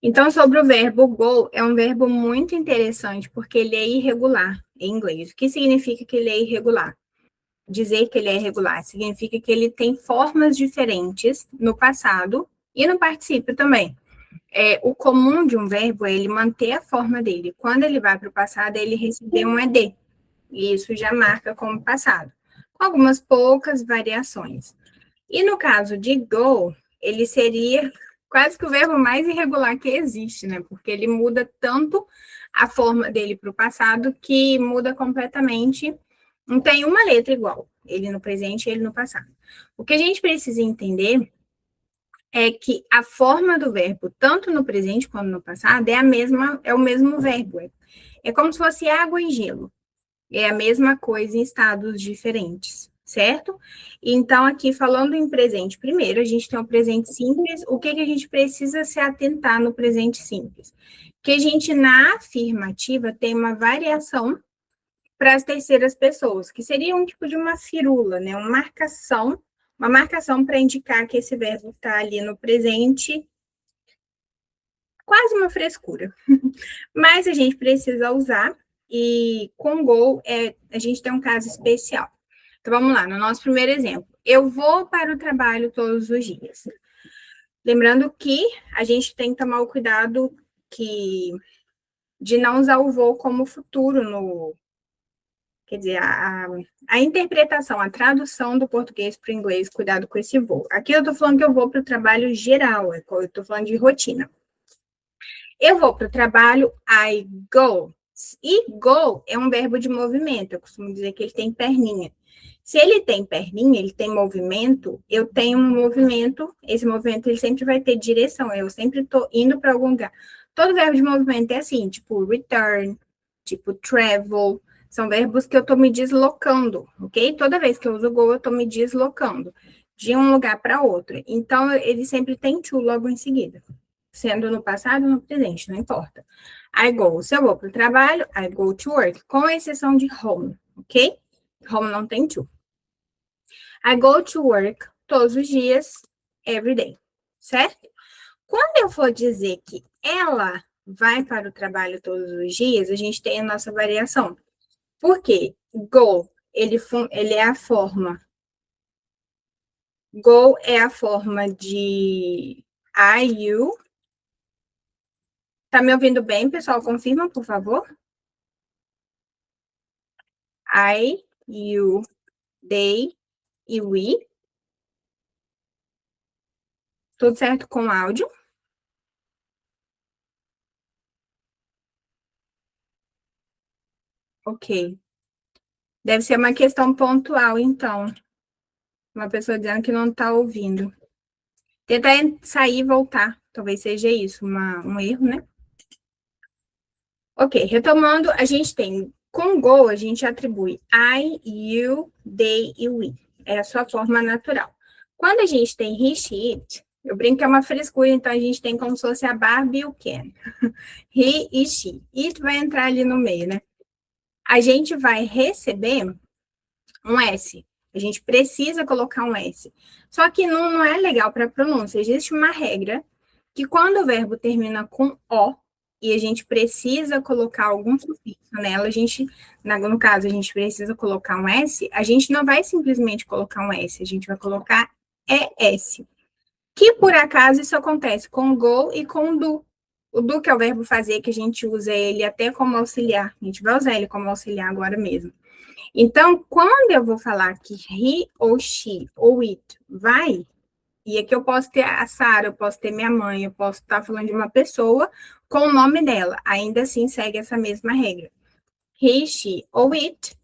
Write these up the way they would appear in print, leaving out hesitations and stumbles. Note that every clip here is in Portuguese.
Então, sobre o verbo go, é um verbo muito interessante, porque ele é irregular em inglês. O que significa que ele é irregular? Dizer que ele é irregular significa que ele tem formas diferentes no passado e no particípio também. O comum de um verbo é ele manter a forma dele. Quando ele vai para o passado, ele receber um ed. E isso já marca como passado, com algumas poucas variações. E no caso de go, ele seria quase que o verbo mais irregular que existe, né? Porque ele muda tanto a forma dele para o passado que muda completamente. Não tem uma letra igual, ele no presente e ele no passado. O que a gente precisa entender é que a forma do verbo, tanto no presente quanto no passado, é o mesmo verbo. É como se fosse água e gelo. É a mesma coisa em estados diferentes, certo? Então, aqui falando em presente, primeiro, a gente tem o presente simples. O que a gente precisa se atentar no presente simples? Que a gente, na afirmativa, tem uma variação para as terceiras pessoas, que seria um tipo de uma firula, né? Uma marcação para indicar que esse verbo está ali no presente, quase uma frescura. Mas a gente precisa usar, e com go, a gente tem um caso especial. Então, vamos lá, no nosso primeiro exemplo. Eu vou para o trabalho todos os dias. Lembrando que a gente tem que tomar o cuidado de não usar o vou como futuro no. Quer dizer, a interpretação, a tradução do português para o inglês, cuidado com esse vou. Aqui eu estou falando que eu vou para o trabalho geral, eu estou falando de rotina. Eu vou para o trabalho, I go. E go é um verbo de movimento, eu costumo dizer que ele tem perninha. Se ele tem perninha, ele tem movimento, eu tenho um movimento, esse movimento ele sempre vai ter direção, eu sempre estou indo para algum lugar. Todo verbo de movimento é assim, tipo return, tipo travel, são verbos que eu estou me deslocando, ok? Toda vez que eu uso go, eu estou me deslocando de um lugar para outro. Então, ele sempre tem to logo em seguida, sendo no passado ou no presente, não importa. I go, se eu vou para o trabalho, I go to work, com exceção de home, ok? Home não tem to. I go to work todos os dias, every day, certo? Quando eu for dizer que ela vai para o trabalho todos os dias, a gente tem a nossa variação. Por quê? Go, ele é a forma. Go é a forma de I, you. Tá me ouvindo bem, pessoal? Confirma, por favor. I, you, they e we. Tudo certo com áudio? Ok. Deve ser uma questão pontual, então. Uma pessoa dizendo que não está ouvindo. Tentar sair e voltar. Talvez seja isso, um erro, né? Ok, retomando, a gente tem, com go, a gente atribui I, you, they e we. É a sua forma natural. Quando a gente tem he, she, it, eu brinco que é uma frescura, então a gente tem como se fosse a Barbie e o Ken. He e she. It vai entrar ali no meio, né? A gente vai receber um S. A gente precisa colocar um S. Só que não é legal para pronúncia. Existe uma regra que quando o verbo termina com O e a gente precisa colocar algum sufixo nela, no caso, a gente precisa colocar um S, a gente não vai simplesmente colocar um S, a gente vai colocar ES. Que por acaso isso acontece com go e com do. O do, que é o verbo fazer, que a gente usa ele até como auxiliar. A gente vai usar ele como auxiliar agora mesmo. Então, quando eu vou falar que he ou she ou it vai, e aqui eu posso ter a Sara, eu posso ter minha mãe, eu posso estar falando de uma pessoa com o nome dela, ainda assim segue essa mesma regra. He, she ou it,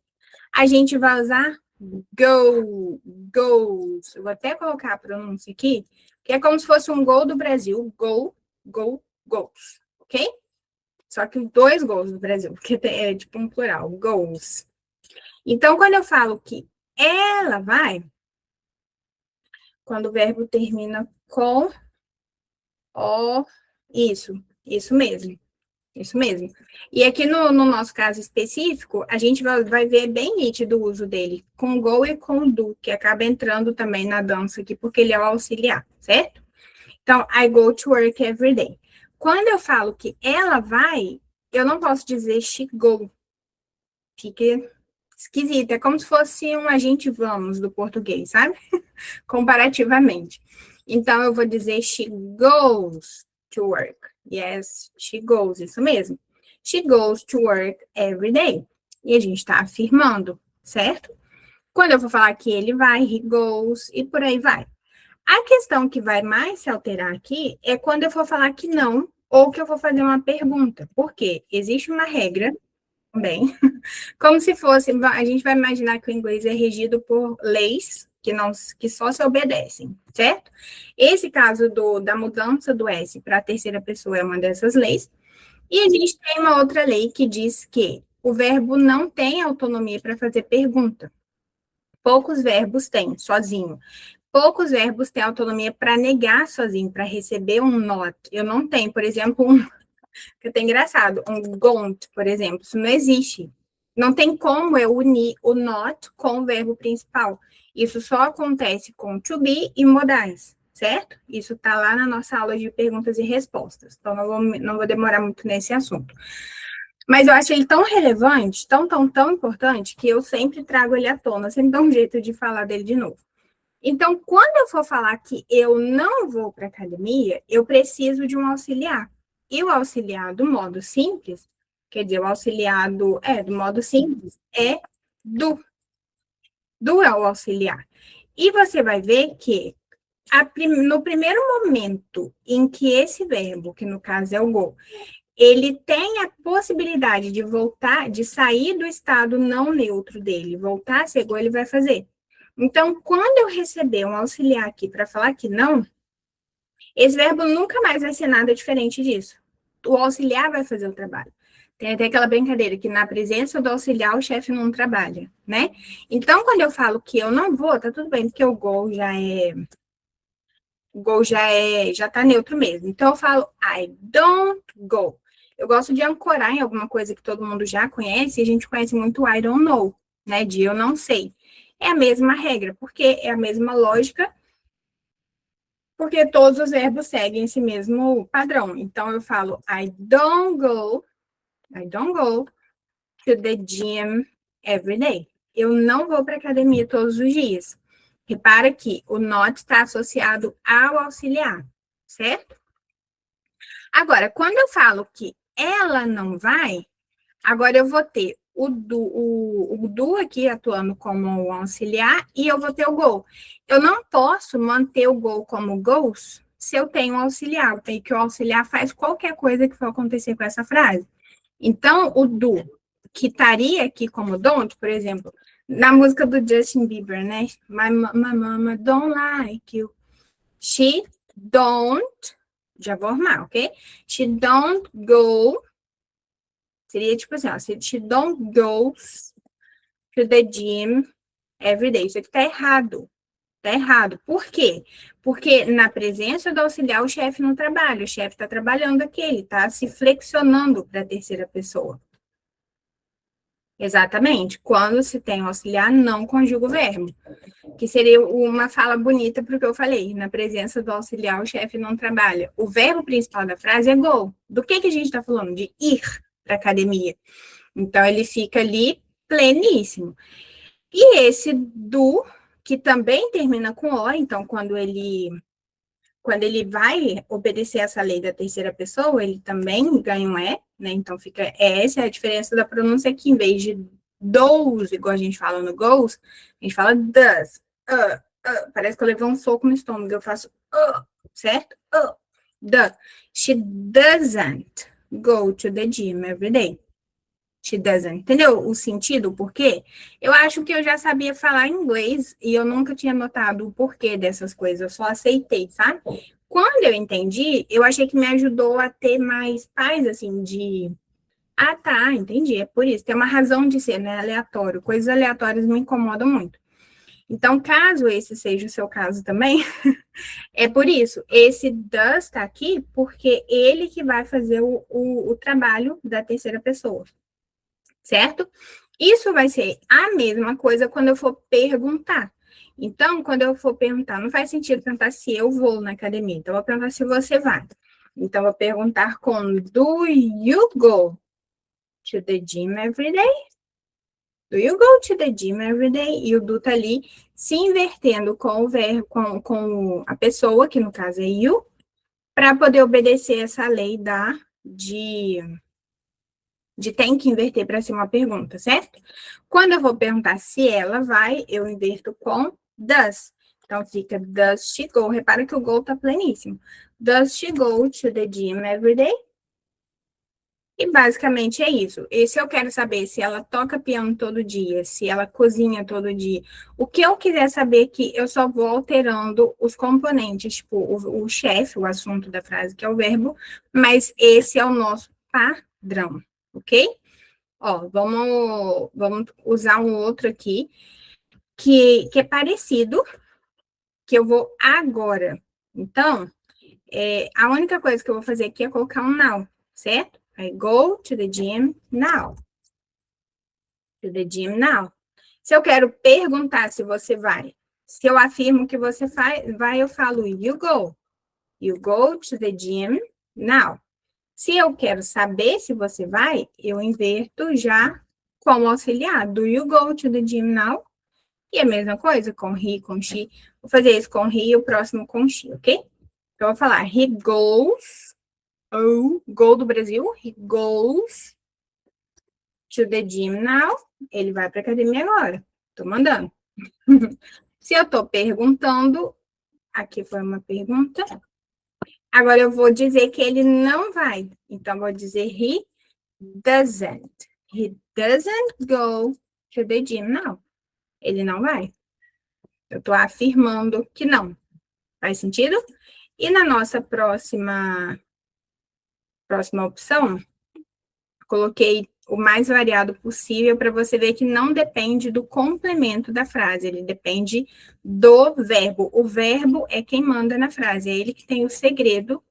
a gente vai usar go, goes. Eu vou até colocar a pronúncia aqui, que é como se fosse um gol do Brasil, go, go, goes, ok? Só que dois gols do Brasil, porque é tipo um plural, goes. Então, quando eu falo que ela vai, quando o verbo termina com o, isso mesmo, isso mesmo. E aqui no nosso caso específico, a gente vai ver bem nítido o uso dele, com go e com do, que acaba entrando também na dança aqui, porque ele é o auxiliar, certo? Então, I go to work every day. Quando eu falo que ela vai, eu não posso dizer she go. Fica esquisito. É como se fosse um a gente vamos do português, sabe? Comparativamente. Então, eu vou dizer she goes to work. Yes, she goes, isso mesmo. She goes to work every day. E a gente está afirmando, certo? Quando eu for falar que ele vai, he goes, e por aí vai. A questão que vai mais se alterar aqui é quando eu for falar que não, ou que eu for fazer uma pergunta. Por quê? Existe uma regra também, como se fosse, a gente vai imaginar que o inglês é regido por leis que só se obedecem, certo? Esse caso da mudança do S para a terceira pessoa é uma dessas leis. E a gente tem uma outra lei que diz que o verbo não tem autonomia para fazer pergunta. Poucos verbos têm, sozinho. Poucos verbos têm autonomia para negar sozinho, para receber um not. Eu não tenho, por exemplo, que é até engraçado, um gont, por exemplo, isso não existe. Não tem como eu unir o not com o verbo principal. Isso só acontece com to be e modais, certo? Isso está lá na nossa aula de perguntas e respostas. Então, não vou demorar muito nesse assunto. Mas eu acho ele tão relevante, tão importante, que eu sempre trago ele à tona, sempre dou um jeito de falar dele de novo. Então, quando eu for falar que eu não vou para academia, eu preciso de um auxiliar. E o auxiliar do modo simples, quer dizer, o auxiliar do modo simples, é do. Do é o auxiliar. E você vai ver que no primeiro momento em que esse verbo, que no caso é o go, ele tem a possibilidade de voltar, de sair do estado não neutro dele, voltar a ser go, ele vai fazer. Então, quando eu receber um auxiliar aqui para falar que não, esse verbo nunca mais vai ser nada diferente disso. O auxiliar vai fazer o trabalho. Tem até aquela brincadeira que na presença do auxiliar o chefe não trabalha, né? Então, quando eu falo que eu não vou, tá tudo bem, porque o go já tá neutro mesmo. Então, eu falo I don't go. Eu gosto de ancorar em alguma coisa que todo mundo já conhece, e a gente conhece muito I don't know, né? De eu não sei. É a mesma regra, porque é a mesma lógica, porque todos os verbos seguem esse mesmo padrão. Então, eu falo I don't go to the gym every day. Eu não vou para academia todos os dias. Repara que o not está associado ao auxiliar, certo? Agora, quando eu falo que ela não vai, agora eu vou ter o do aqui atuando como auxiliar e eu vou ter o go. Eu não posso manter o go como goes se eu tenho um auxiliar. Eu tenho que o auxiliar faz qualquer coisa que for acontecer com essa frase. Então, o do, que estaria aqui como don't, por exemplo, na música do Justin Bieber, né? My mama don't like you. She don't, já vou arrumar, ok? She don't go, seria tipo assim, ó, she don't goes to the gym every day. Isso aqui tá errado. Tá errado. Por quê? Porque na presença do auxiliar, o chefe não trabalha. O chefe está trabalhando aqui, ele está se flexionando para a terceira pessoa. Exatamente. Quando se tem um auxiliar, não conjuga o verbo. Que seria uma fala bonita para o que eu falei. Na presença do auxiliar, o chefe não trabalha. O verbo principal da frase é go. Do que a gente está falando? De ir para a academia. Então, ele fica ali pleníssimo. E esse do, que também termina com o, então, quando ele vai obedecer essa lei da terceira pessoa, ele também ganha um E, né? Então, essa é a diferença da pronúncia aqui, em vez de does, igual a gente fala no goes, a gente fala does. Parece que eu levei um soco no estômago, eu faço certo? She doesn't go to the gym every day. She doesn't. Entendeu o sentido, o porquê? Eu acho que eu já sabia falar inglês e eu nunca tinha notado o porquê dessas coisas, eu só aceitei, sabe? Quando eu entendi, eu achei que me ajudou a ter mais paz, assim, ah, tá, entendi, é por isso. Tem uma razão de ser, né? Aleatório. Coisas aleatórias me incomodam muito. Então, caso esse seja o seu caso também, é por isso. Esse does tá aqui porque ele que vai fazer o trabalho da terceira pessoa. Certo? Isso vai ser a mesma coisa quando eu for perguntar. Então, quando eu for perguntar, não faz sentido perguntar se eu vou na academia. Então, eu vou perguntar se você vai. Então, vou perguntar com do you go to the gym every day? Do you go to the gym every day? E o do tá ali se invertendo com o verbo, com a pessoa, que no caso é you, para poder obedecer essa lei de tem que inverter para ser uma pergunta, certo? Quando eu vou perguntar se ela vai, eu inverto com does. Então, fica does she go? Repara que o go tá pleníssimo. Does she go to the gym every day? E basicamente é isso. E se eu quero saber se ela toca piano todo dia, se ela cozinha todo dia, o que eu quiser saber que eu só vou alterando os componentes, tipo o chefe, o assunto da frase, que é o verbo, mas esse é o nosso padrão, ok? Ó, vamos usar um outro aqui, que é parecido, que eu vou agora. Então, a única coisa que eu vou fazer aqui é colocar um now, certo? I go to the gym now. To the gym now. Se eu quero perguntar se você vai, se eu afirmo que você vai, eu falo you go. You go to the gym now. Se eu quero saber se você vai, eu inverto já como auxiliar. Do you go to the gym now? E a mesma coisa com he, com she. Vou fazer isso com he e o próximo com she, ok? Então, eu vou falar he goes, ou go do Brasil, he goes to the gym now. Ele vai para academia agora. Tô mandando. Se eu tô perguntando, aqui foi uma pergunta. Agora eu vou dizer que ele não vai. Então, vou dizer he doesn't. He doesn't go to the gym now. Ele não vai. Eu tô afirmando que não. Faz sentido? E na nossa próxima opção, coloquei o mais variado possível para você ver que não depende do complemento da frase, ele depende do verbo. O verbo é quem manda na frase, é ele que tem o segredo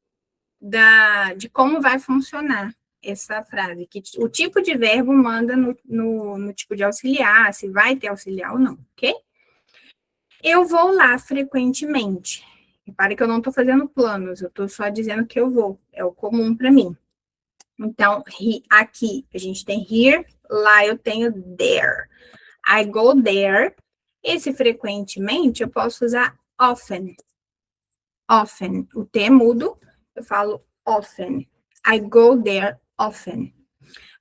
de como vai funcionar essa frase, que o tipo de verbo manda no tipo de auxiliar, se vai ter auxiliar ou não, ok? Eu vou lá frequentemente. Repare que eu não estou fazendo planos, eu estou só dizendo que eu vou, é o comum para mim. Então, aqui a gente tem here, lá eu tenho there. I go there. Esse frequentemente eu posso usar often. Often. O T é mudo, eu falo often. I go there often.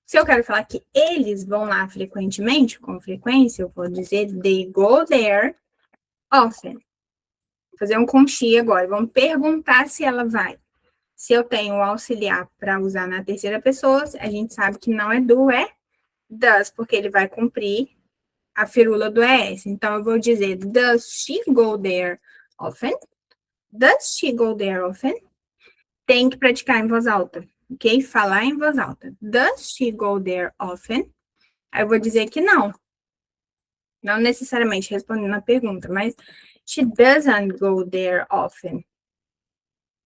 Se eu quero falar que eles vão lá frequentemente, com frequência, eu vou dizer they go there often. Vou fazer um conchinha agora. Vamos perguntar se ela vai. Se eu tenho o auxiliar para usar na terceira pessoa, a gente sabe que não é do, é does, porque ele vai cumprir a firula do ES. Então, eu vou dizer, does she go there often? Does she go there often? Tem que praticar em voz alta, ok? Falar em voz alta. Does she go there often? Aí eu vou dizer que não. Não necessariamente respondendo a pergunta, mas she doesn't go there often.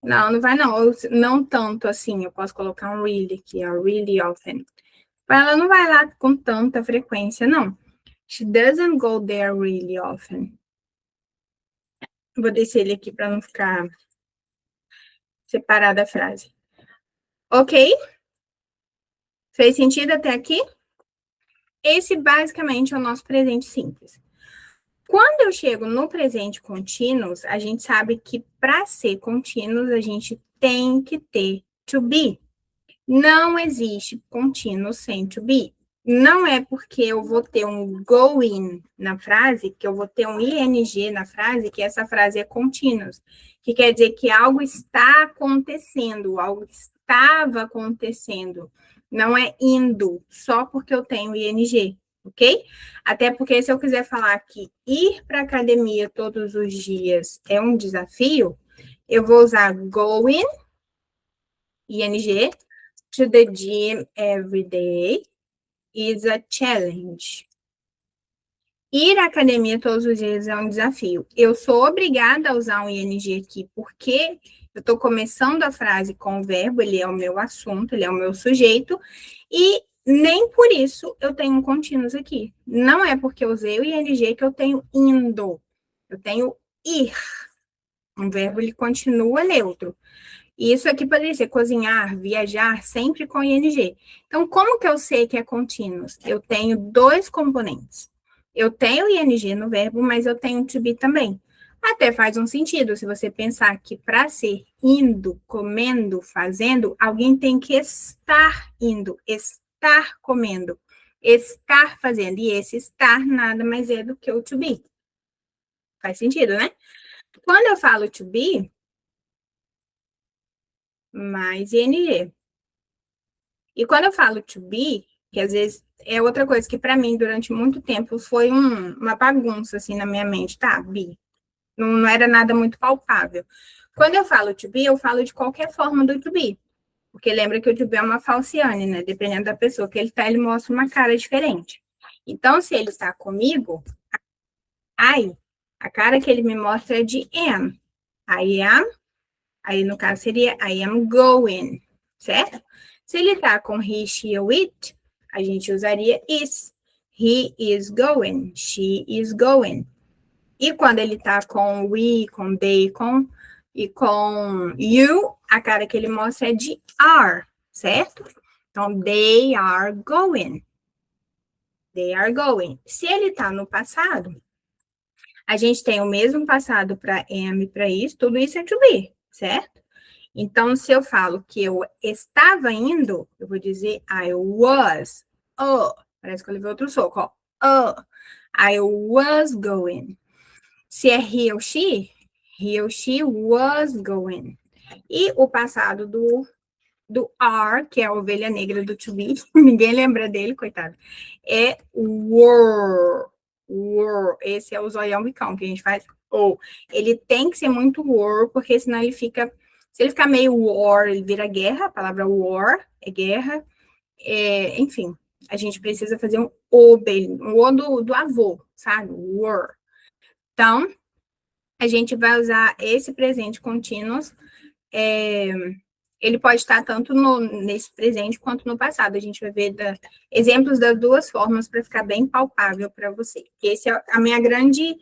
Não, não vai não. Não tanto assim. Eu posso colocar um really aqui, ó. Really often. Ela não vai lá com tanta frequência, não. She doesn't go there really often. Vou descer ele aqui para não ficar separada a frase. Ok? Fez sentido até aqui? Esse basicamente é o nosso presente simples. Quando eu chego no presente contínuos, a gente sabe que para ser contínuos, a gente tem que ter to be. Não existe contínuo sem to be. Não é porque eu vou ter um going na frase, que eu vou ter um ing na frase, que essa frase é contínuos. Que quer dizer que algo está acontecendo, algo estava acontecendo. Não é indo, só porque eu tenho ing, ok? Até porque se eu quiser falar que ir para a academia todos os dias é um desafio, eu vou usar going, ing, to the gym every day is a challenge. Ir à academia todos os dias é um desafio. Eu sou obrigada a usar um ing aqui, porque eu estou começando a frase com o verbo, ele é o meu assunto, ele é o meu sujeito, e nem por isso eu tenho um contínuos aqui. Não é porque eu usei o ing que eu tenho indo. Eu tenho ir. O verbo, ele continua neutro. E isso aqui poderia ser cozinhar, viajar, sempre com ing. Então, como que eu sei que é contínuos? Eu tenho dois componentes. Eu tenho ing no verbo, mas eu tenho to be também. Até faz um sentido se você pensar que para ser indo, comendo, fazendo, alguém tem que estar indo, estar comendo, estar fazendo. E esse estar nada mais é do que o to be. Faz sentido, né? Quando eu falo to be, mais ing. E quando eu falo to be, que às vezes é outra coisa que para mim durante muito tempo foi uma bagunça assim na minha mente, tá? Be. Não era nada muito palpável. Quando eu falo to be, eu falo de qualquer forma do to be. Porque lembra que o to be é uma falciane, né? Dependendo da pessoa que ele tá, ele mostra uma cara diferente. Então, se ele está comigo, I, a cara que ele me mostra é de am. I am, aí no caso seria I am going, certo? Se ele tá com he, she ou it, a gente usaria is. He is going, she is going. E quando ele tá com we, com they, e com you, a cara que ele mostra é de are, certo? Então, they are going. They are going. Se ele tá no passado, a gente tem o mesmo passado para am e para isso, tudo isso é to be, certo? Então, se eu falo que eu estava indo, eu vou dizer I was. Oh, parece que eu levei outro soco, ó. Oh, I was going. Se é he ou she was going. E o passado do are, que é a ovelha negra do to be, ninguém lembra dele, coitado, é were. Were. Esse é o zoião bicão que a gente faz. Ou ele tem que ser muito were, porque senão ele fica. Se ele ficar meio war, ele vira guerra. A palavra war é guerra. Enfim, a gente precisa fazer um o do avô, sabe? Were. Então, a gente vai usar esse presente contínuo. Ele pode estar tanto nesse presente quanto no passado. A gente vai ver exemplos das duas formas para ficar bem palpável para você. Essa é a minha grande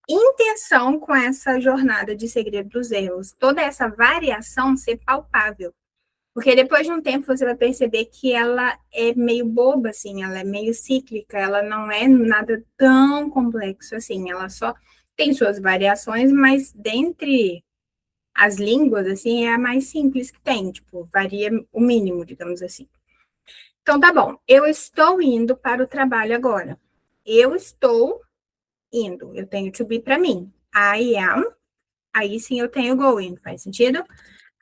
intenção com essa jornada de segredo dos erros. Toda essa variação ser palpável. Porque depois de um tempo você vai perceber que ela é meio boba, assim, ela é meio cíclica, ela não é nada tão complexo assim, ela só tem suas variações, mas dentre as línguas, assim, é a mais simples que tem, tipo, varia o mínimo, digamos assim. Então, tá bom, eu estou indo para o trabalho agora. Eu estou indo, eu tenho to be para mim. I am, aí sim eu tenho going, faz sentido?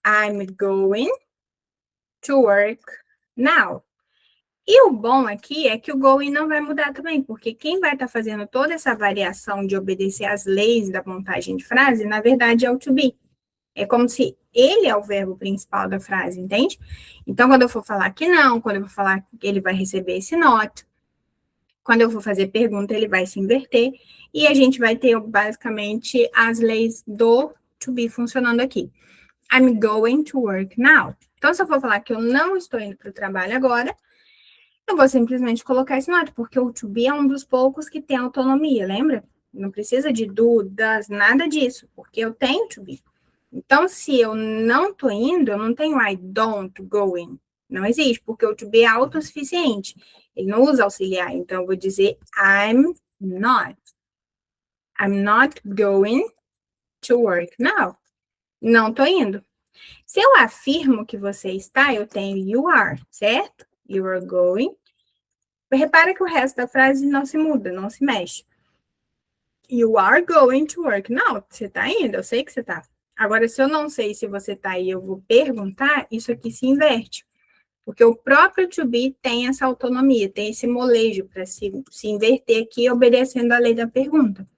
I'm going to work now. E o bom aqui é que o going não vai mudar também, porque quem vai estar fazendo toda essa variação de obedecer às leis da montagem de frase, na verdade, é o to be. É como se ele é o verbo principal da frase, entende? Então, quando eu for falar que não, quando eu for falar que ele vai receber esse not, quando eu for fazer pergunta, ele vai se inverter, e a gente vai ter, basicamente, as leis do to be funcionando aqui. I'm going to work now. Então, se eu for falar que eu não estou indo para o trabalho agora, eu vou simplesmente colocar esse not, porque o to be é um dos poucos que tem autonomia, lembra? Não precisa de do, das, nada disso, porque eu tenho to be. Então, se eu não tô indo, eu não tenho I don't going. Não existe, porque o to be é autossuficiente. Ele não usa auxiliar. Então, eu vou dizer I'm not. I'm not going to work now. Não tô indo. Se eu afirmo que você está, eu tenho you are, certo? You are going. Repara que o resto da frase não se muda, não se mexe. You are going to work. Não, você tá indo, eu sei que você tá. Agora, se eu não sei se você tá aí, eu vou perguntar, isso aqui se inverte. Porque o próprio to be tem essa autonomia, tem esse molejo para se inverter aqui, obedecendo a lei da pergunta.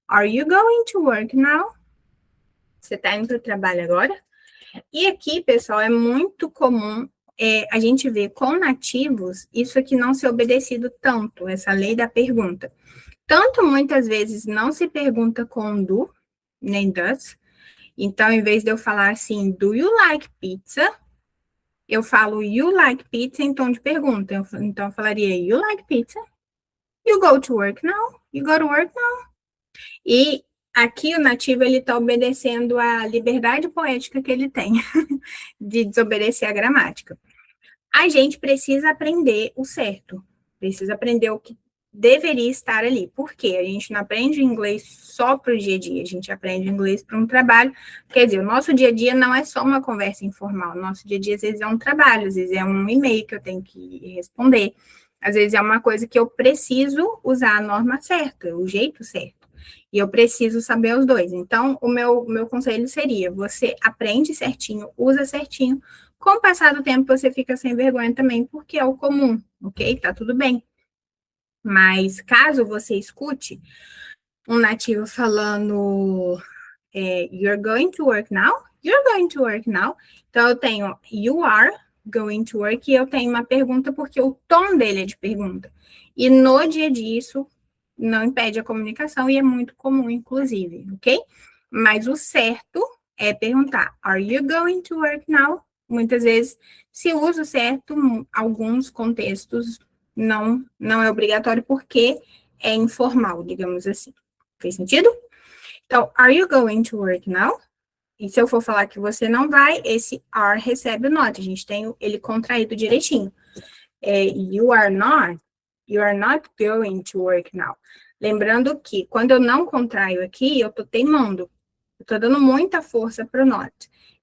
Are you going to work now? Você tá indo para o trabalho agora? E aqui, pessoal, é muito comum a gente ver com nativos isso aqui não ser obedecido tanto, essa lei da pergunta. Tanto muitas vezes não se pergunta com do, nem does. Então, em vez de eu falar assim, do you like pizza? Eu falo you like pizza em tom de pergunta. Então, eu falaria you like pizza? You go to work now? You go to work now? E Aqui o nativo ele está obedecendo a liberdade poética que ele tem de desobedecer a gramática. A gente precisa aprender o certo, precisa aprender o que deveria estar ali. Por quê? A gente não aprende inglês só para o dia a dia, a gente aprende inglês para um trabalho. Quer dizer, o nosso dia a dia não é só uma conversa informal, o nosso dia a dia às vezes é um trabalho, às vezes é um e-mail que eu tenho que responder, às vezes é uma coisa que eu preciso usar a norma certa, o jeito certo. E eu preciso saber os dois. Então, o meu conselho seria: você aprende certinho, usa certinho. Com o passar do tempo, você fica sem vergonha também, porque é o comum, ok? Tá tudo bem. Mas caso você escute um nativo falando you're going to work now, you're going to work now. Então, eu tenho you are going to work e eu tenho uma pergunta porque o tom dele é de pergunta. E no dia a dia, isso não impede a comunicação e é muito comum, inclusive, ok? Mas o certo é perguntar, are you going to work now? Muitas vezes, se usa o certo, alguns contextos não é obrigatório porque é informal, digamos assim. Fez sentido? Então, are you going to work now? E se eu for falar que você não vai, esse are recebe o not. A gente tem ele contraído direitinho. You are not going to work now. Lembrando que quando eu não contraio aqui, eu tô teimando. Eu tô dando muita força pro not.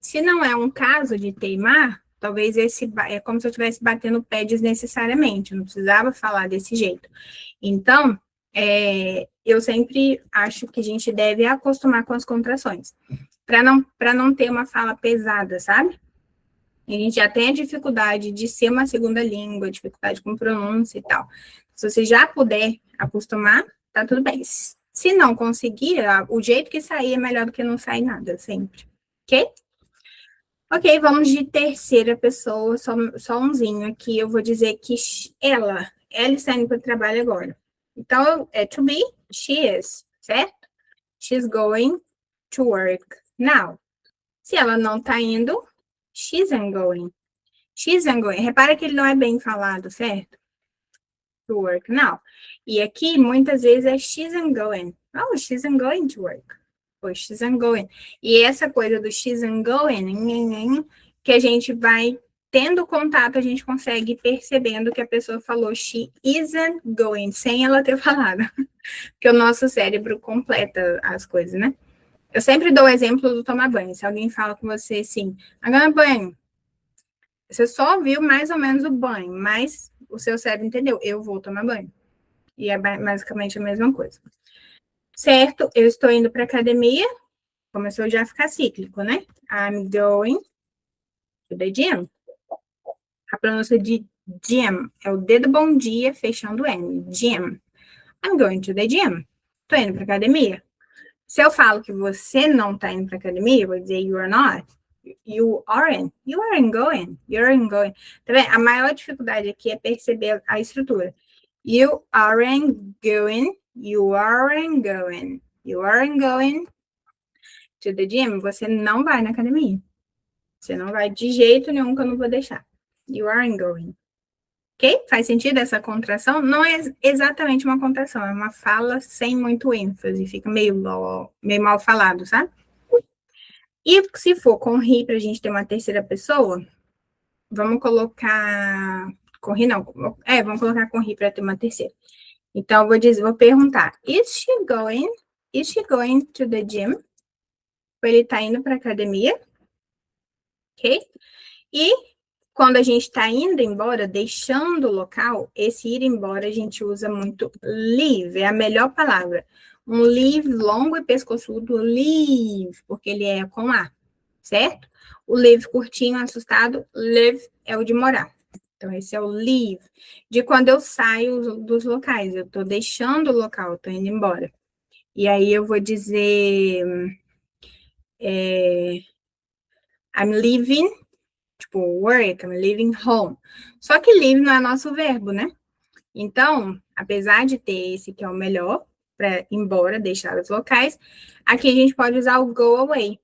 Se não é um caso de teimar, talvez esse é como se eu estivesse batendo o pé desnecessariamente. Eu não precisava falar desse jeito. Então, eu sempre acho que a gente deve acostumar com as contrações, para não ter uma fala pesada, sabe? A gente já tem a dificuldade de ser uma segunda língua, dificuldade com pronúncia e tal. Se você já puder acostumar, tá tudo bem. Se não conseguir, o jeito que sair é melhor do que não sair nada, sempre. Ok? Ok, vamos de terceira pessoa, só umzinho aqui. Eu vou dizer que ela está indo para o trabalho agora. Então, é to be, she is, certo? She's going to work now. Se ela não está indo, she's not going. She's not going. Repara que ele não é bem falado, certo? To work now. E aqui, muitas vezes, é she's not going. Oh, she's not going to work. Ou she's not going. E essa coisa do she's not going, que a gente vai tendo contato, a gente consegue percebendo que a pessoa falou she isn't going, sem ela ter falado. Porque o nosso cérebro completa as coisas, né? Eu sempre dou o exemplo do tomar banho. Se alguém fala com você assim, agora banho, você só viu mais ou menos o banho, mas o seu cérebro entendeu, eu vou tomar banho. E é basicamente a mesma coisa. Certo, eu estou indo para academia, começou já a ficar cíclico, né? I'm going to the gym. A pronúncia de gym é o dedo bom dia fechando o M. Gym. I'm going to the gym. Estou indo para academia. Se eu falo que você não está indo para academia, eu vou dizer you are not. You aren't. You aren't going. You aren't going. Tá vendo? A maior dificuldade aqui é perceber a estrutura. You aren't going. You aren't going. You aren't going to the gym. Você não vai na academia. Você não vai de jeito nenhum que eu não vou deixar. You aren't going. Ok? Faz sentido essa contração? Não é exatamente uma contração, é uma fala sem muito ênfase. Fica meio mal falado, sabe? E se for com ri para a gente ter uma terceira pessoa, vamos colocar. Com ri não. Vamos colocar com ri para ter uma terceira. Então, vou perguntar: Is she going to the gym? Ele está indo para a academia? Ok? E quando a gente está indo embora, deixando o local, esse ir embora a gente usa muito leave, é a melhor palavra. Um leave longo e pescoçudo, leave, porque ele é com A, certo? O leave curtinho, assustado, live é o de morar. Então, esse é o leave, de quando eu saio dos locais, eu estou deixando o local, estou indo embora. E aí eu vou dizer I'm leaving, tipo, work, I'm leaving home. Só que leave não é nosso verbo, né? Então, apesar de ter esse que é o melhor, para ir embora, deixar os locais, aqui a gente pode usar o go away.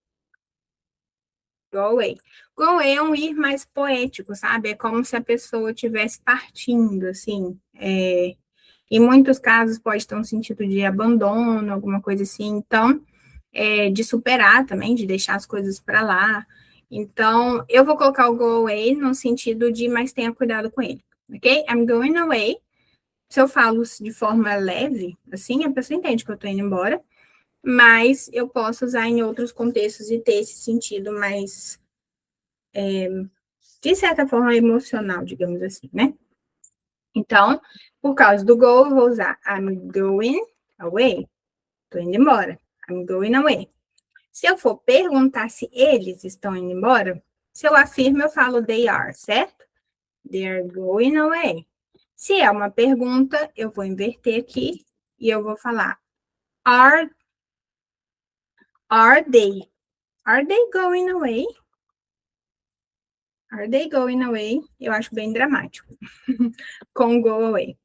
Go away. Go away é um ir mais poético, sabe? É como se a pessoa estivesse partindo, assim. Em muitos casos pode ter um sentido de abandono, alguma coisa assim. Então, de superar também, de deixar as coisas para lá. Então, eu vou colocar o go away no sentido de, mas tenha cuidado com ele, ok? I'm going away. Se eu falo de forma leve, assim, a pessoa entende que eu tô indo embora, mas eu posso usar em outros contextos e ter esse sentido mais, de certa forma, emocional, digamos assim, né? Então, por causa do go, eu vou usar I'm going away. Tô indo embora. I'm going away. Se eu for perguntar se eles estão indo embora, se eu afirmo, eu falo they are, certo? They are going away. Se é uma pergunta, eu vou inverter aqui e eu vou falar are they? Are they going away? Are they going away? Eu acho bem dramático. Com go away.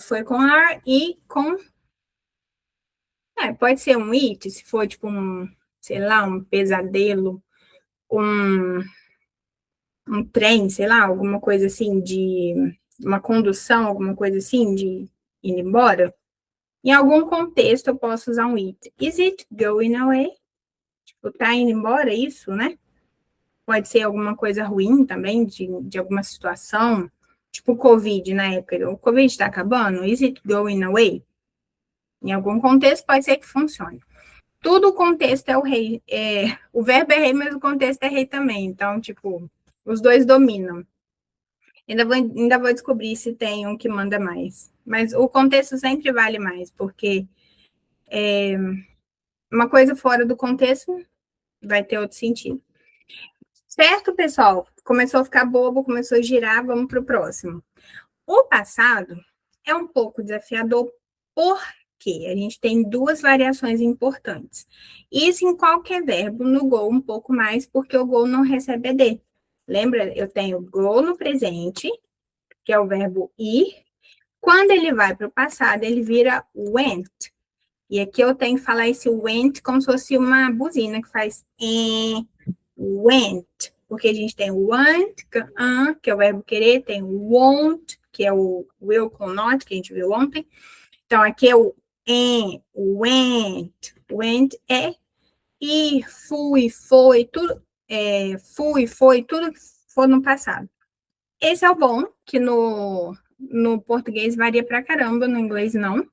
Foi com are e com. Pode ser um it, se for tipo sei lá, um pesadelo, um trem, sei lá, alguma coisa assim de uma condução, alguma coisa assim de ir embora. Em algum contexto eu posso usar um it. Is it going away? Tipo, tá indo embora, isso, né? Pode ser alguma coisa ruim também, de alguma situação, tipo o Covid na época. O Covid está acabando? Is it going away? Em algum contexto pode ser que funcione. Tudo o contexto é o rei. O verbo é rei, mas o contexto é rei também. Então, tipo, os dois dominam. Ainda vou descobrir se tem um que manda mais. Mas o contexto sempre vale mais, porque uma coisa fora do contexto vai ter outro sentido. Certo, pessoal? Começou a ficar bobo, começou a girar, vamos para o próximo. O passado é um pouco desafiador, porque a gente tem duas variações importantes. Isso em qualquer verbo, no go um pouco mais, porque o go não recebe ED. Lembra? Eu tenho go no presente, que é o verbo ir. Quando ele vai para o passado, ele vira went. E aqui eu tenho que falar esse went como se fosse uma buzina que faz went. Porque a gente tem want, que é o verbo querer, tem won't, que é o will com not, que a gente viu ontem. Então, aqui é o went. Went é ir, fui, foi, tudo. Fui, foi, tudo que for no passado. Esse é o bom, que no português varia pra caramba, no inglês não.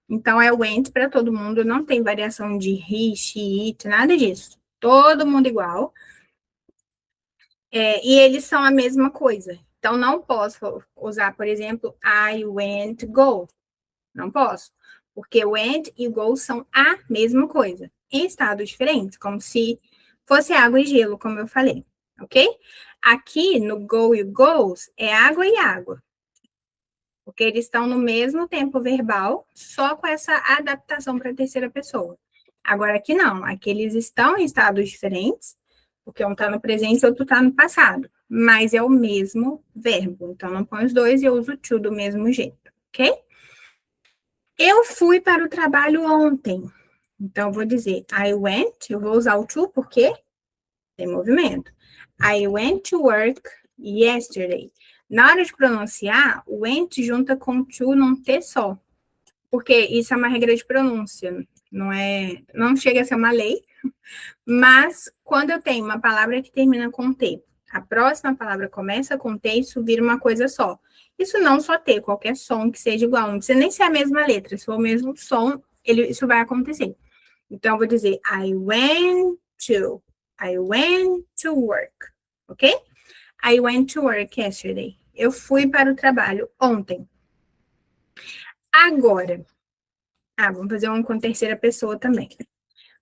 Então, é went para todo mundo, não tem variação de he, she, it, nada disso. Todo mundo igual. E eles são a mesma coisa. Então, não posso usar, por exemplo, I went, go. Não posso. Porque went e go são a mesma coisa. Em estados diferentes, como se fosse água e gelo, como eu falei. Ok? Aqui, no go e goes, é água e água. Porque eles estão no mesmo tempo verbal, só com essa adaptação para a terceira pessoa. Agora, aqui não. Aqui eles estão em estados diferentes, porque um está no presente e outro está no passado. Mas é o mesmo verbo. Então, não põe os dois e eu uso to do mesmo jeito, ok? Eu fui para o trabalho ontem. Então, eu vou dizer I went, eu vou usar o to porque tem movimento. I went to work yesterday. Na hora de pronunciar, o went junta com to num T só. Porque isso é uma regra de pronúncia. Não chega a ser uma lei, mas quando eu tenho uma palavra que termina com T, a próxima palavra começa com T e isso vira uma coisa só. Isso não só T, qualquer som que seja igual, não precisa nem ser a mesma letra, se for o mesmo som, isso vai acontecer. Então, eu vou dizer I went to work, ok? I went to work yesterday. Eu fui para o trabalho ontem. Agora, vamos fazer um com terceira pessoa também.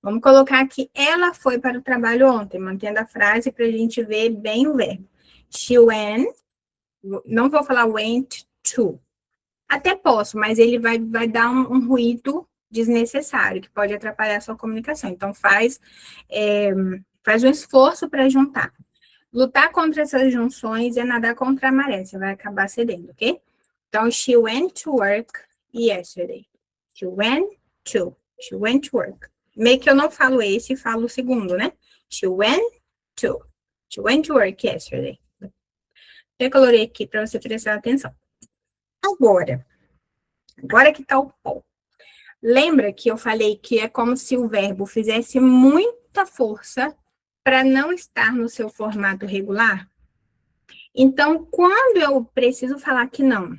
Vamos colocar que ela foi para o trabalho ontem, mantendo a frase para a gente ver bem o verbo. She went, não vou falar went to. Até posso, mas ele vai dar um ruído desnecessário, que pode atrapalhar a sua comunicação. Então, faz um esforço para juntar. Lutar contra essas junções é nadar contra a maré, você vai acabar cedendo, ok? Então, she went to work yesterday. She went to work. Meio que eu não falo esse, falo o segundo, né? She went to work yesterday. Decolorei aqui para você prestar atenção. Agora que tá o pó. Lembra que eu falei que é como se o verbo fizesse muita força para não estar no seu formato regular? Então, quando eu preciso falar que não,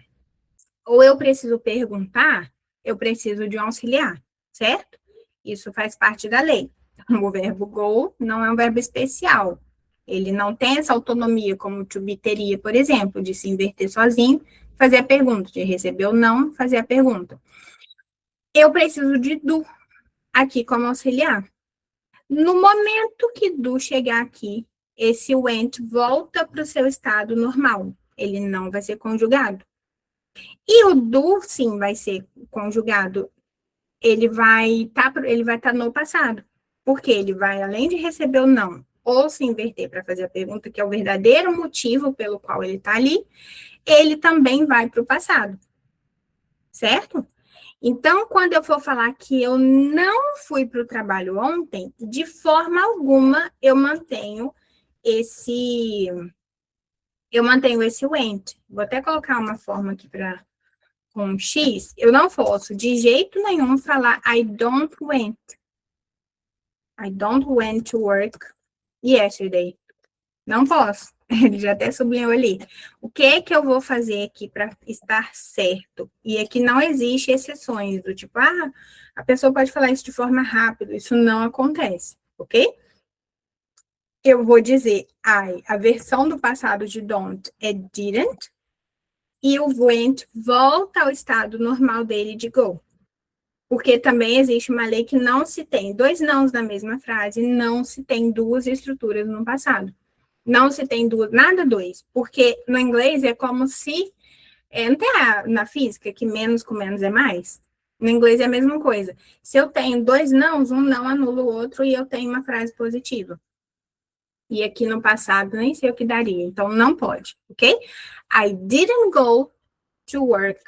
ou eu preciso perguntar, eu preciso de um auxiliar, certo? Isso faz parte da lei. O verbo go não é um verbo especial. Ele não tem essa autonomia como o to be teria, por exemplo, de se inverter sozinho, fazer a pergunta, de receber ou não, fazer a pergunta. Eu preciso de do aqui como auxiliar. No momento que do chegar aqui, esse went volta para o seu estado normal. Ele não vai ser conjugado. E o do, sim, vai ser conjugado. Ele vai estar no passado. Porque ele vai, além de receber o não, ou se inverter para fazer a pergunta, que é o verdadeiro motivo pelo qual ele está ali, ele também vai para o passado. Certo? Então, quando eu for falar que eu não fui para o trabalho ontem, de forma alguma esse eu mantenho esse went. Vou até colocar uma forma aqui para com X. Eu não posso de jeito nenhum falar I don't went. I don't went to work yesterday. Não posso. Ele já até sublinhou ali. O que é que eu vou fazer aqui para estar certo? E aqui não existe exceções do tipo, a pessoa pode falar isso de forma rápida. Isso não acontece, ok? Eu vou dizer I. A versão do passado de don't é didn't. E o went volta ao estado normal dele de go. Porque também existe uma lei que não se tem dois nãos na mesma frase, não se tem duas estruturas no passado. Não se tem duas, nada dois, porque no inglês é como se, não tem na física que menos com menos é mais? No inglês é a mesma coisa. Se eu tenho dois nãos, um não anula o outro e eu tenho uma frase positiva. E aqui no passado nem sei o que daria, então não pode, ok? I didn't go to work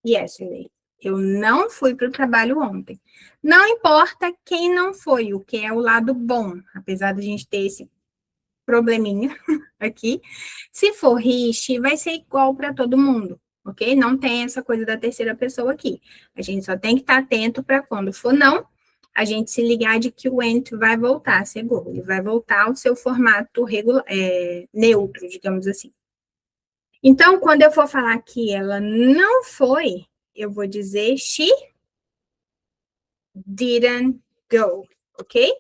yesterday. Eu não fui para o trabalho ontem. Não importa quem não foi, o que é o lado bom, apesar de a gente ter esse probleminha aqui. Se for he, she, vai ser igual para todo mundo, ok? Não tem essa coisa da terceira pessoa aqui. A gente só tem que estar atento para quando for não, a gente se ligar de que o went vai voltar a ser go. Ele vai voltar ao seu formato regular, neutro, digamos assim. Então, quando eu for falar que ela não foi, eu vou dizer she didn't go, ok?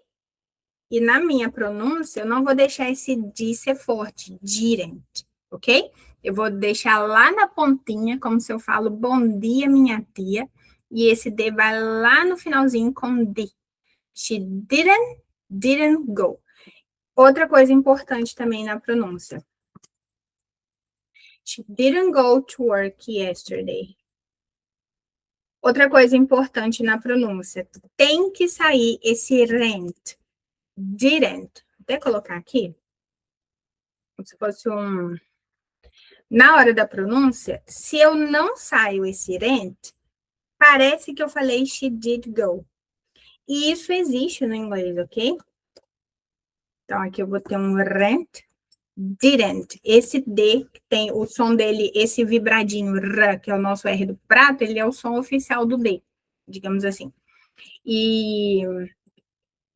E na minha pronúncia, eu não vou deixar esse D ser forte, didn't, ok? Eu vou deixar lá na pontinha, como se eu falo bom dia, minha tia, e esse D vai lá no finalzinho com D. She didn't go. Outra coisa importante também na pronúncia. She didn't go to work yesterday. Outra coisa importante na pronúncia, tem que sair esse rent, didn't. Vou até colocar aqui, como se fosse um... Na hora da pronúncia, se eu não saio esse rent, parece que eu falei she did go. E isso existe no inglês, ok? Então, aqui eu vou ter um rent, didn't. Esse D, que tem o som dele, esse vibradinho R, que é o nosso R do prato, ele é o som oficial do D, digamos assim. E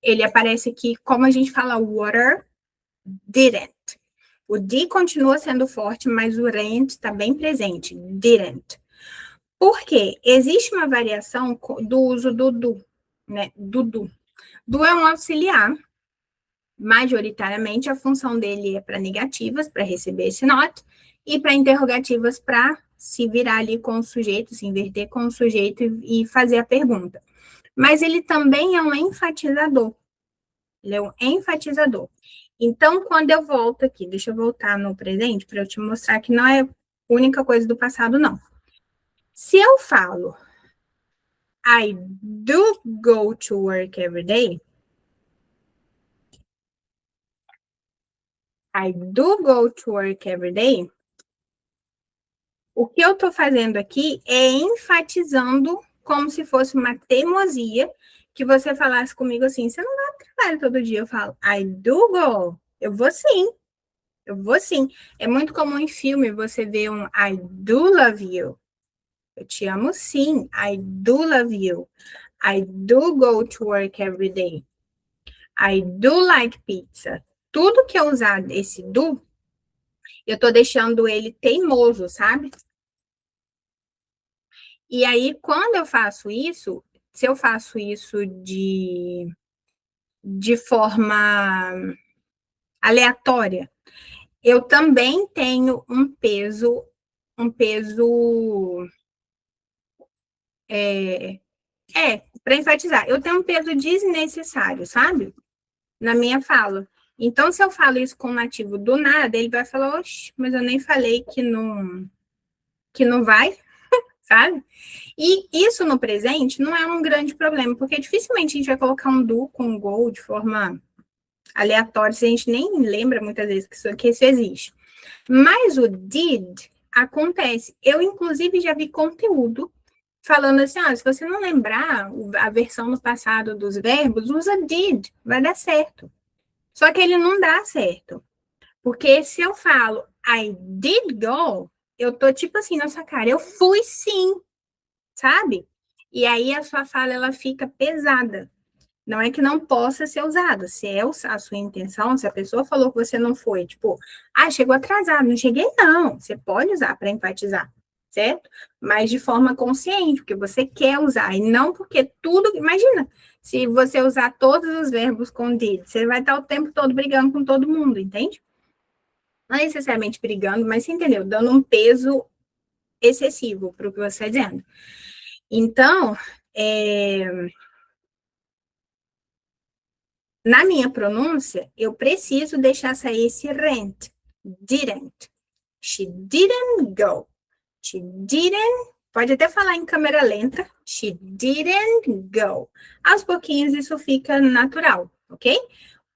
ele aparece aqui, como a gente fala water, didn't. O D continua sendo forte, mas o rent está bem presente, didn't. Por quê? Existe uma variação do uso do do, né? Do. Do é um auxiliar. Majoritariamente, a função dele é para negativas, para receber esse not, e para interrogativas, para se virar ali com o sujeito, se inverter com o sujeito e fazer a pergunta. Mas ele também é um enfatizador. Ele é um enfatizador. Então, quando eu volto aqui, deixa eu voltar no presente para eu te mostrar que não é única coisa do passado, não. Se eu falo I do go to work every day, I do go to work every day, o que eu estou fazendo aqui é enfatizando como se fosse uma teimosia que você falasse comigo assim, você não vai ao trabalho todo dia. Eu falo, I do go. Eu vou sim. Eu vou sim. É muito comum em filme você ver um I do love you. Eu te amo sim. I do love you. I do go to work every day. I do like pizza. Tudo que eu usar esse do, eu tô deixando ele teimoso, sabe? E aí, quando eu faço isso, se eu faço isso de forma aleatória, eu também tenho um peso, para enfatizar, eu tenho um peso desnecessário, sabe? Na minha fala. Então, se eu falo isso com o nativo do nada, ele vai falar, oxe, mas eu nem falei que não vai, sabe? E isso no presente não é um grande problema, porque dificilmente a gente vai colocar um do com um go de forma aleatória, se a gente nem lembra muitas vezes que isso existe. Mas o did acontece. Eu, inclusive, já vi conteúdo falando assim, se você não lembrar a versão no passado dos verbos, usa did, vai dar certo. Só que ele não dá certo. Porque se eu falo I did go, eu tô tipo assim na sua cara, eu fui sim, sabe? E aí a sua fala ela fica pesada. Não é que não possa ser usado. Se é a sua intenção, se a pessoa falou que você não foi, tipo, chegou atrasado, não cheguei, não. Você pode usar para enfatizar, certo? Mas de forma consciente, porque você quer usar, e não porque tudo. Imagina, se você usar todos os verbos com did, você vai estar o tempo todo brigando com todo mundo, entende? Não necessariamente brigando, mas você entendeu? Dando um peso excessivo para o que você está dizendo. Então, na minha pronúncia, eu preciso deixar sair esse rent. Didn't. She didn't go. She didn't. Pode até falar em câmera lenta. She didn't go. Aos pouquinhos isso fica natural, ok?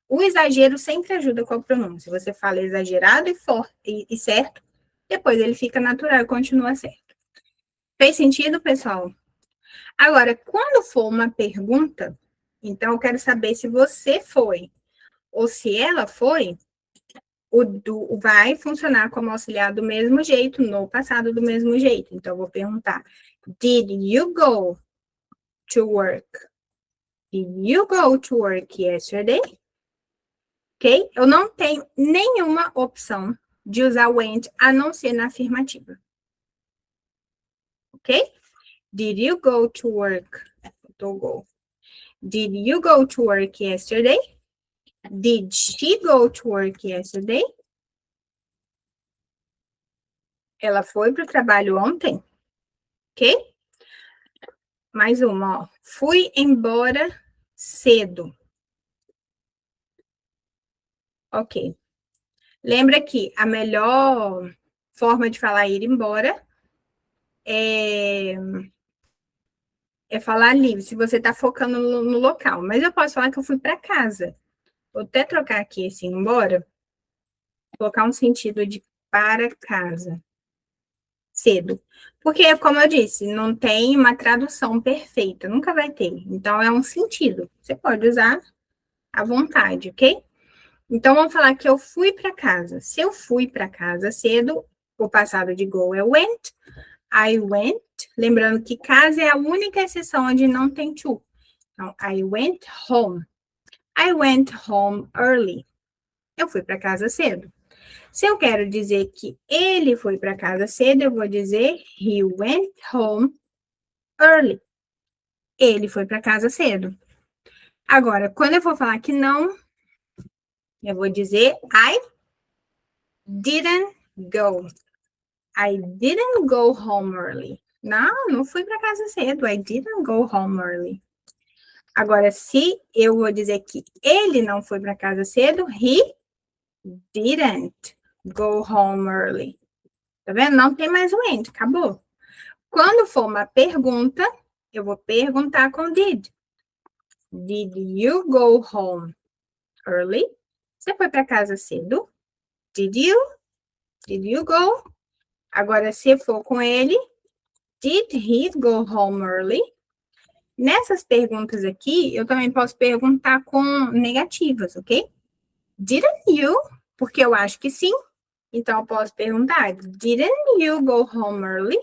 O exagero sempre ajuda com a pronúncia. Você fala exagerado e certo, depois ele fica natural e continua certo. Fez sentido, pessoal? Agora, quando for uma pergunta, então eu quero saber se você foi ou se ela foi, o do vai funcionar como auxiliar do mesmo jeito, no passado do mesmo jeito. Então, eu vou perguntar: Did you go to work? Did you go to work yesterday? Ok? Eu não tenho nenhuma opção de usar went a não ser na afirmativa. Ok? Did you go to work? Go. Did you go to work yesterday? Did she go to work yesterday? Ela foi para o trabalho ontem? Ok? Mais uma, ó. Fui embora cedo. Ok. Lembra que a melhor forma de falar ir embora é falar livre, se você está focando no local. Mas eu posso falar que eu fui para casa. Vou até trocar aqui esse embora. Colocar um sentido de para casa. Cedo. Porque, como eu disse, não tem uma tradução perfeita. Nunca vai ter. Então, é um sentido. Você pode usar à vontade, ok? Então, vamos falar que eu fui para casa. Se eu fui para casa cedo, o passado de go é went. I went. Lembrando que casa é a única exceção onde não tem to. Então, I went home. I went home early. Eu fui para casa cedo. Se eu quero dizer que ele foi para casa cedo, eu vou dizer he went home early. Ele foi para casa cedo. Agora, quando eu for falar que não, eu vou dizer I didn't go. I didn't go home early. Não fui para casa cedo. I didn't go home early. Agora, se eu vou dizer que ele não foi para casa cedo, he didn't go home early. Tá vendo? Não tem mais o and, acabou. Quando for uma pergunta, eu vou perguntar com did. Did you go home early? Você foi para casa cedo? Did you? Did you go? Agora, se for com ele, did he go home early? Nessas perguntas aqui, eu também posso perguntar com negativas, ok? Didn't you? Porque eu acho que sim. Então, eu posso perguntar, didn't you go home early?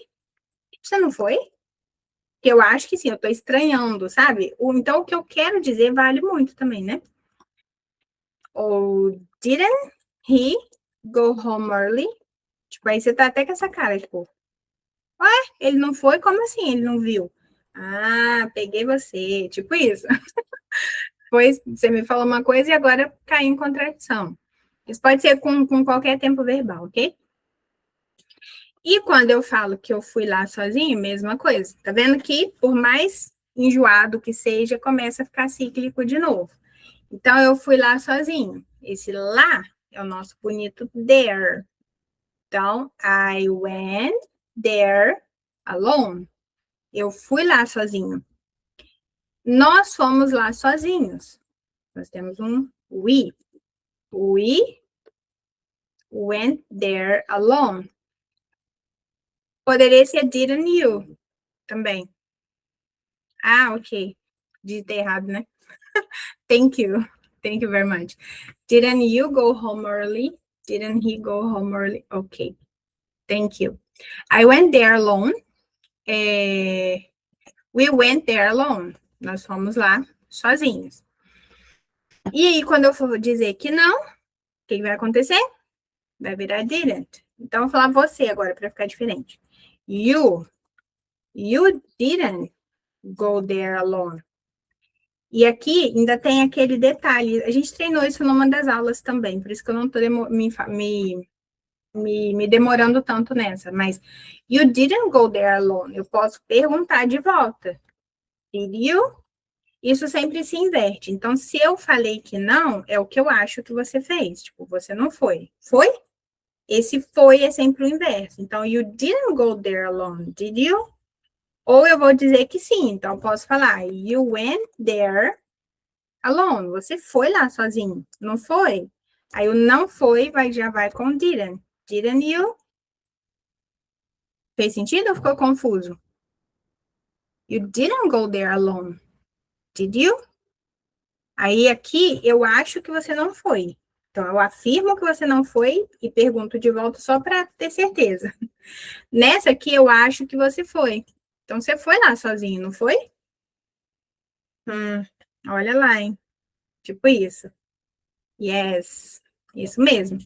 Você não foi? Eu acho que sim, eu tô estranhando, sabe? Então, o que eu quero dizer vale muito também, né? Ou didn't he go home early? Tipo, aí você tá até com essa cara, tipo, ele não foi? Como assim ele não viu? Ah, peguei você. Tipo isso. Pois você me falou uma coisa e agora cai em contradição. Isso pode ser com qualquer tempo verbal, ok? E quando eu falo que eu fui lá sozinho, mesma coisa. Tá vendo que, por mais enjoado que seja, começa a ficar cíclico de novo. Então, eu fui lá sozinho. Esse lá é o nosso bonito there. Então, I went there alone. Eu fui lá sozinho. Nós fomos lá sozinhos. Nós temos um we. We went there alone. Poderia ser didn't you também. Ah, ok. Digitei errado, né? Thank you. Thank you very much. Didn't you go home early? Didn't he go home early? Okay. Thank you. I went there alone. We went there alone. Nós fomos lá sozinhos. E aí, quando eu for dizer que não, o que vai acontecer? Vai virar didn't. Então, eu vou falar você agora, para ficar diferente. You didn't go there alone. E aqui ainda tem aquele detalhe. A gente treinou isso numa das aulas também, por isso que eu não estou me demorando tanto nessa. Mas you didn't go there alone. Eu posso perguntar de volta. Did you? Isso sempre se inverte. Então, se eu falei que não, é o que eu acho que você fez. Tipo, você não foi. Foi? Esse foi é sempre o inverso. Então, you didn't go there alone, did you? Ou eu vou dizer que sim. Então, eu posso falar, you went there alone. Você foi lá sozinho, não foi? Aí o não foi já vai com didn't. Didn't you? Fez sentido ou ficou confuso? You didn't go there alone, did you? Aí aqui eu acho que você não foi. Então, eu afirmo que você não foi e pergunto de volta só para ter certeza. Nessa aqui, eu acho que você foi. Então, você foi lá sozinho, não foi? Olha lá, hein? Tipo isso. Yes. Isso mesmo.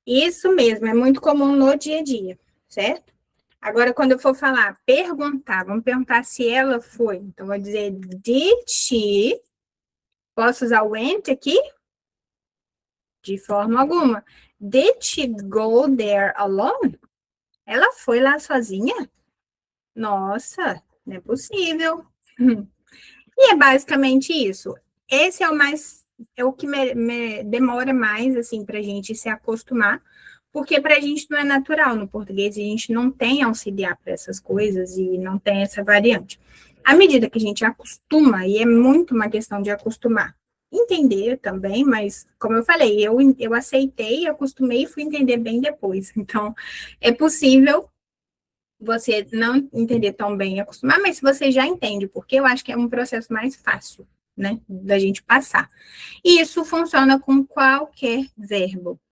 Isso mesmo. É muito comum no dia a dia, certo? Agora, quando eu for falar, perguntar, vamos perguntar se ela foi. Então, vou dizer, did she? Posso usar o went aqui? De forma alguma. Did she go there alone? Ela foi lá sozinha? Nossa, não é possível. E é basicamente isso. Esse é o mais, é o que demora mais, assim, para a gente se acostumar, porque para a gente não é natural no português, a gente não tem auxiliar para essas coisas e não tem essa variante. À medida que a gente acostuma, e é muito uma questão de acostumar, entender também, mas, como eu falei, eu aceitei, acostumei e fui entender bem depois. Então, é possível você não entender tão bem e acostumar, mas se você já entende, porque eu acho que é um processo mais fácil, né, da gente passar. E isso funciona com qualquer verbo.